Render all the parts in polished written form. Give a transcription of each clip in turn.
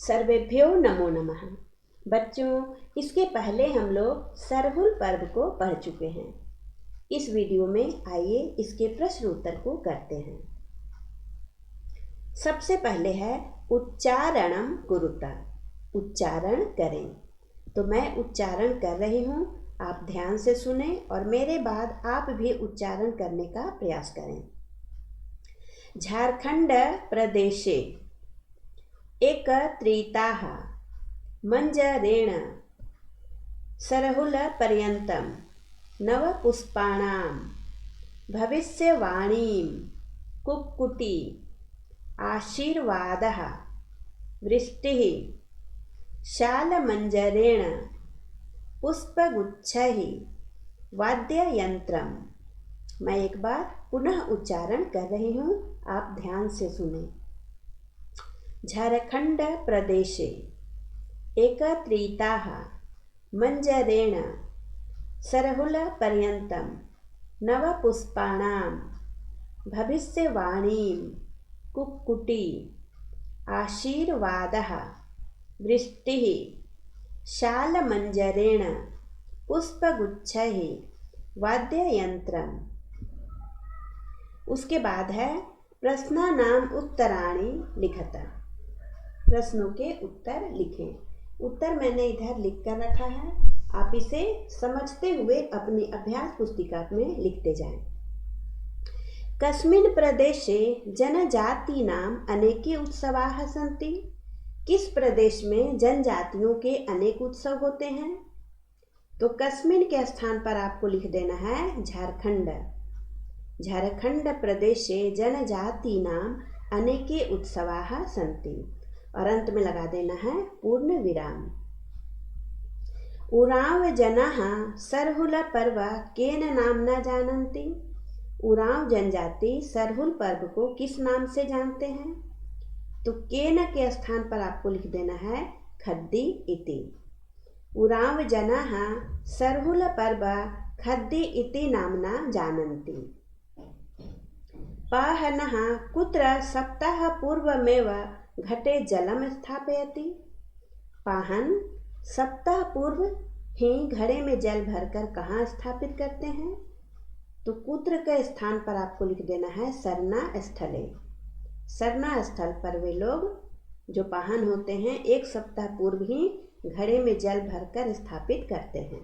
सर्वेभ्यो नमो नमः। बच्चों, इसके पहले हम लोग सरहुल पर्व को पढ़ चुके हैं। इस वीडियो में आइए इसके प्रश्न उत्तर को करते हैं। सबसे पहले है उच्चारणम कुरुता, उच्चारण करें। तो मैं उच्चारण कर रही हूँ, आप ध्यान से सुने और मेरे बाद आप भी उच्चारण करने का प्रयास करें। झारखंड प्रदेशे एकत्रिताः मंजरेण सरहुलपर्यन्तं नवपुष्पाणां भविष्यवाणीं कुक्कुटी आशीर्वादः वृष्टिः शालमंजरेण पुष्पगुच्छैः वाद्ययंत्रम्। मैं एक बार पुनः उच्चारण कर रही हूँ, आप ध्यान से सुने। झारखंड प्रदेशे एकत्रिताः मंजरेण सरहुलपर्यन्तं नवपुष्पाणां भविष्यवाणीं कुक्कुटी आशीर्वादः वृष्टिः शालमंजरेण पुष्पगुच्छैः वाद्ययंत्रम्। उसके बाद है प्रश्नानाम् उत्तराणि लिखत। प्रश्नों के उत्तर लिखें। उत्तर मैंने इधर लिख कर रखा है, आप इसे समझते हुए अपनी अभ्यास पुस्तिका में लिखते जाएं। कस्मिन् प्रदेशे जनजातीनाम् अनेके उत्सवाः सन्ति। किस प्रदेश में जनजातियों के अनेक उत्सव होते हैं? तो कस्मिन् के स्थान पर आपको लिख देना है झारखंड। झारखंड प्रदेशे जनजातीनाम् अनेके उत्सवाः सन्ति और अंत में लगा देना है पूर्ण विराम। उरांव जनाः सरहुल पर्व केन नाम्ना जानन्ति। उरांव जनजाति सरहुल पर्व को किस नाम से जानते हैं? तो केन के स्थान पर आपको लिख देना है खद्दी इति। उरांव जनाः सरहुल पर्व खद्दी इति नाम्ना जानन्ति। पाहनः कुत्र सप्ताहपूर्वमेव घटे जलम स्थापयति। पाहन सप्ताह पूर्व ही घड़े में जल भरकर कहाँ स्थापित करते हैं? तो कुत्र के स्थान पर आपको लिख देना है सरना स्थले। सरना स्थल पर वे लोग जो पाहन होते हैं एक सप्ताह पूर्व ही घड़े में जल भरकर स्थापित करते हैं।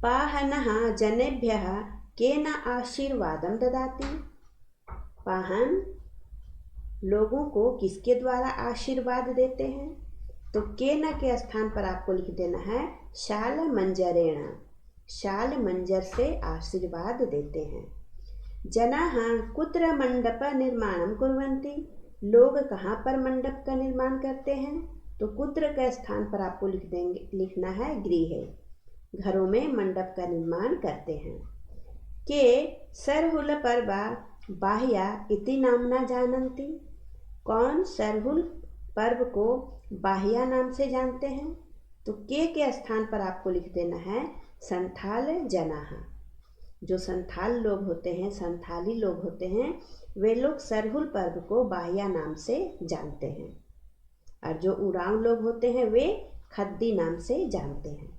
पाहनः जनेभ्यः केन आशीर्वादं ददाति। पाहन लोगों को किसके द्वारा आशीर्वाद देते हैं? तो केन के स्थान पर आपको लिख देना है शाल मंजरेण। शाल मंजर से आशीर्वाद देते हैं। जनाः कुत्र मंडप निर्माणं कुर्वन्ति। लोग कहाँ पर मंडप का निर्माण करते हैं? तो कुत्र के स्थान पर आपको लिखना है गृह। घरों में मंडप का निर्माण करते हैं। के सरहुल पर्व बाह्या इति नाम्ना जानन्ति। कौन सरहुल पर्व को बाह्या नाम से जानते हैं? तो के स्थान पर आपको लिख देना है संथाल जनाः। जो संथाल लोग होते हैं, संथाली लोग होते हैं, वे लोग सरहुल पर्व को बाह्या नाम से जानते हैं और जो उरांव लोग होते हैं वे खद्दी नाम से जानते हैं।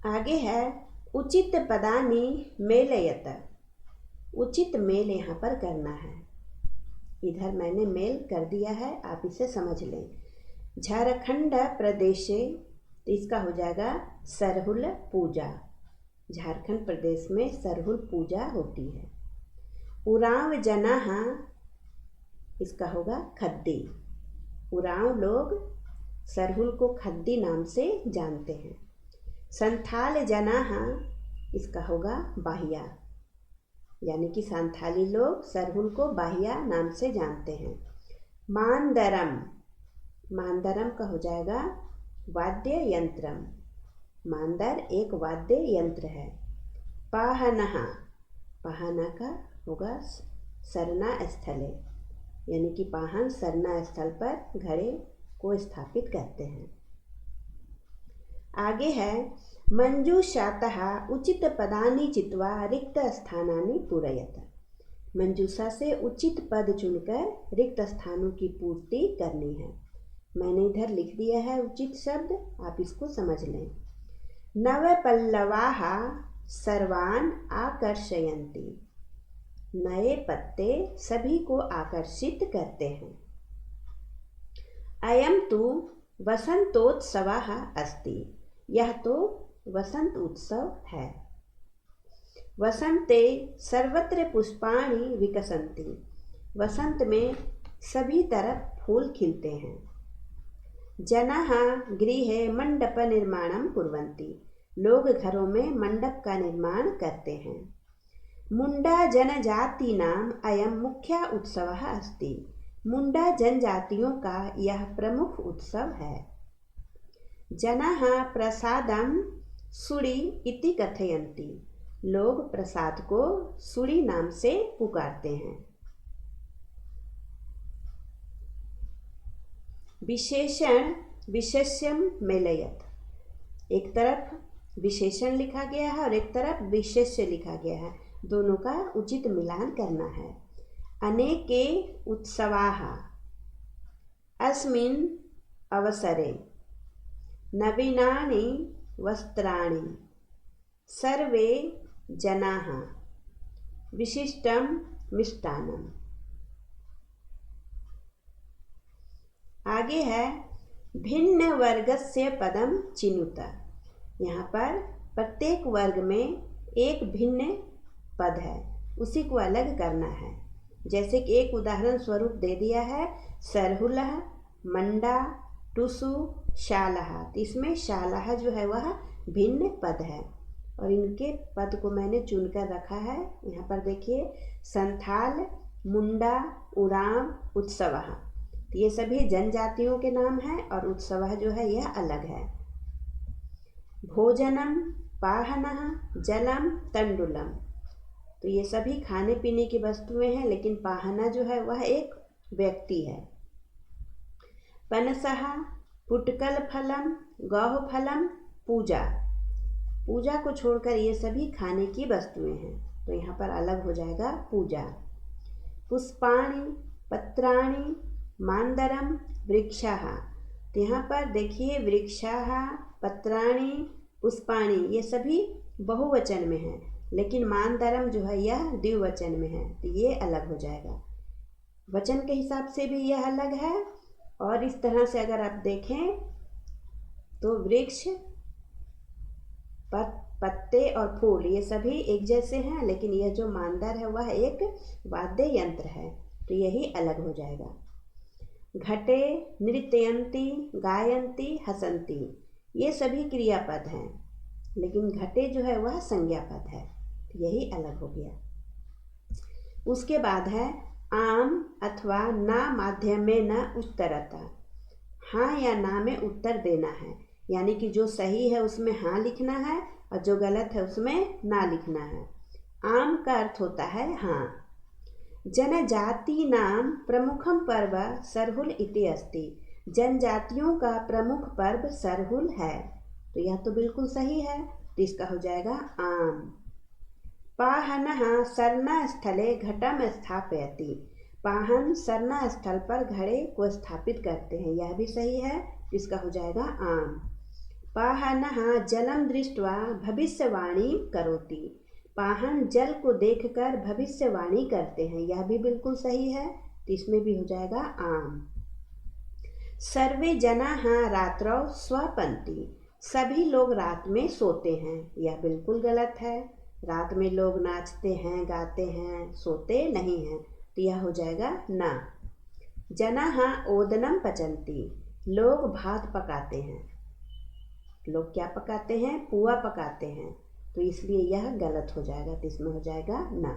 आगे है उचित पदानि मेलयत। उचित मेल यहाँ पर करना है। इधर मैंने मेल कर दिया है, आप इसे समझ लें। झारखंड प्रदेशे, तो इसका हो जाएगा सरहुल पूजा। झारखंड प्रदेश में सरहुल पूजा होती है। उरांव जनाः, इसका होगा खद्दी। उरांव लोग सरहुल को खद्दी नाम से जानते हैं। संथाल जनाः, इसका होगा बाह्या, यानी कि संथाली लोग सरहुल को बाह्या नाम से जानते हैं। मांदरम, मांदरम का हो जाएगा वाद्य यंत्रम। मांदर एक वाद्य यंत्र है। पाहनः, पाहना का होगा सरना स्थले, यानी कि पाहन सरना स्थल पर घड़े को स्थापित करते हैं। आगे है मंजूषातः उचित पदानि चित्वा रिक्त स्थानानि पूरयत। मंजूषा से उचित पद चुनकर रिक्त स्थानों की पूर्ति करनी है। मैंने इधर लिख दिया है उचित शब्द, आप इसको समझ लें। नवपल्लवाः सर्वान् आकर्षयन्ति। नए पत्ते सभी को आकर्षित करते हैं। अयं तु वसंतोत्सवः अस्ति। यह तो वसंत उत्सव है। वसंते सर्वत्र पुष्पाणि विकसन्ति। वसंत में सभी तरफ फूल खिलते हैं। जनाः गृहे मंडप निर्माणं कुर्वन्ति। लोग घरों में मंडप का निर्माण करते हैं। मुंडा जनजातीनाम् अयं मुख्य उत्सवः अस्ति। मुंडा जनजातियों का यह प्रमुख उत्सव है। जनाः प्रसादं सुड़ी इति कथयन्ति। लोग प्रसाद को सुड़ी नाम से पुकारते हैं। विशेषण विशेष्यं मेलयत। एक तरफ विशेषण लिखा गया है और एक तरफ विशेष्य लिखा गया है, दोनों का उचित मिलान करना है। अनेके उत्सवाः अस्मिन् अवसरे नवीनानि वस्त्राणि सर्वे जनाः विशिष्टं मिष्टान्नम्। आगे है भिन्न वर्गस्य पदं चिनुत। यहाँ पर प्रत्येक वर्ग में एक भिन्न पद है, उसी को अलग करना है। जैसे कि एक उदाहरण स्वरूप दे दिया है, सरहुलः, मंडा, टुसु, शालः। तो इसमें शालः जो है वह भिन्न पद है और इनके पद को मैंने चुनकर रखा है। यहाँ पर देखिए, संथाल, मुंडा, उरांव, उत्सवः। तो ये सभी जनजातियों के नाम हैं और उत्सवः जो है यह अलग है। भोजनम, पाहनः, जलम, तंडुलम। तो ये सभी खाने पीने की वस्तुएं हैं, लेकिन पाहना जो है वह एक व्यक्ति है। पनसः, पुटकल फलम, गौह फलम, पूजा। पूजा को छोड़कर ये सभी खाने की वस्तुएं हैं, तो यहाँ पर अलग हो जाएगा पूजा। पुष्पाणि, पत्राणि, मांदरम, वृक्षाः। तो यहाँ पर देखिए, वृक्षाः, पत्राणि, पुष्पाणि ये सभी बहुवचन में है, लेकिन मांदरम जो है यह द्विवचन में है, तो ये अलग हो जाएगा। वचन के हिसाब से भी यह अलग है। और इस तरह से अगर आप देखें तो वृक्ष, पत्ते और फूल ये सभी एक जैसे हैं, लेकिन यह जो मांदर है वह एक वाद्य यंत्र है, तो यही अलग हो जाएगा। घटे, नृत्यन्ति, गायन्ति, हसन्ति ये सभी क्रियापद हैं, लेकिन घटे जो है वह संज्ञा पद है, यही अलग हो गया। उसके बाद है आम अथवा ना माध्यमे न उत्तरता। हाँ या ना में उत्तर देना है, यानी कि जो सही है उसमें हाँ लिखना है और जो गलत है उसमें ना लिखना है। आम का अर्थ होता है हाँ। जनजाति नाम प्रमुखम पर्व सरहुल इति अस्ति। जनजातियों का प्रमुख पर्व सरहुल है, तो यह तो बिल्कुल सही है, तो इसका हो जाएगा आम। पाहनः सरना स्थले घटम स्थापयति। पाहन सरना स्थल पर घड़े को स्थापित करते हैं, यह भी सही है, तो इसका हो जाएगा आम। पाहनः जलम दृष्ट्वा भविष्यवाणी करोति। पाहन जल को देखकर भविष्यवाणी करते हैं, यह भी बिल्कुल सही है, तो इसमें भी हो जाएगा आम। सर्वे जनाः रात्रौ स्वपन्ति। सभी लोग रात में सोते हैं, यह बिल्कुल गलत है। रात में लोग नाचते हैं, गाते हैं, सोते नहीं हैं, तो यह हो जाएगा ना। जनाः ओदनम पचन्ति। लोग भात पकाते हैं। लोग क्या पकाते हैं? पुआ पकाते हैं, तो इसलिए यह गलत हो जाएगा, तो इसमें हो जाएगा ना।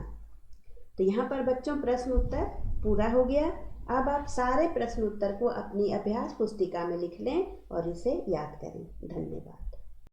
तो यहाँ पर बच्चों प्रश्न उत्तर पूरा हो गया। अब आप सारे प्रश्न उत्तर को अपनी अभ्यास पुस्तिका में लिख लें और इसे याद करें। धन्यवाद।